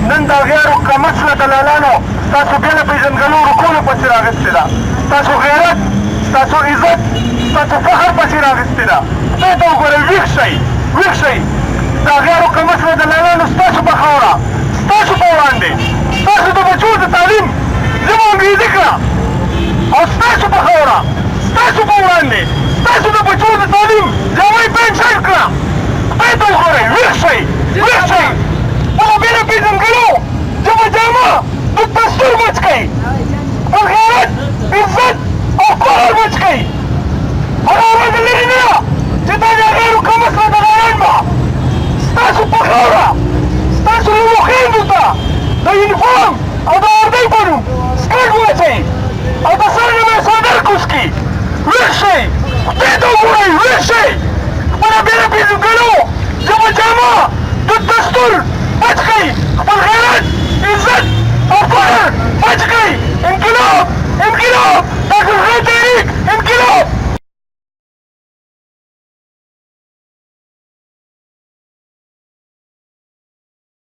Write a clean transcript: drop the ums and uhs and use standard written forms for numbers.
نن د غیرو کمسله دلالانو ستاسو بې له پېژندګلو ورکولو پسې راغستې ده. ستاسو غیرت، ستاسو عزت، ستاسو فخر پسې راغستې ده. خدای ته وګورئ، ویښ شئ، ویښ شئ. د غیرو کمسله دلالانو ستاسو په خاوره، ستاسو په وړاندې، ستاسو د بچو د تعلیم ژبه انګریزي کړه او ستاسو په خاوره، ستاسو په وړاندې، ستاسو د بچو د تعلیم جامې پینټ شرټ کړه. خدای ته وګورئ، ویښ شئ، ویښ شئ. خپله بې له پېژندګلو ژبه جامه د دستور بچ کړئ. خپل غیرت، عزت او فخر بچ کړئ. هغه ورځ لرې نه ده چې دا د غیرو کمسله دلالان به ستاسو په خاوره، ستاسو لومو خویندو ته د یونیفورم او د وردۍ په نوم سکرټ واچوي او د سر نه به یې څادر کوز کړي. ویښ شئ، خدای ته وګورئ، ویښ شئ. خپله بې له پېژندګلو ژبه جامه د دستور بچ کړئ.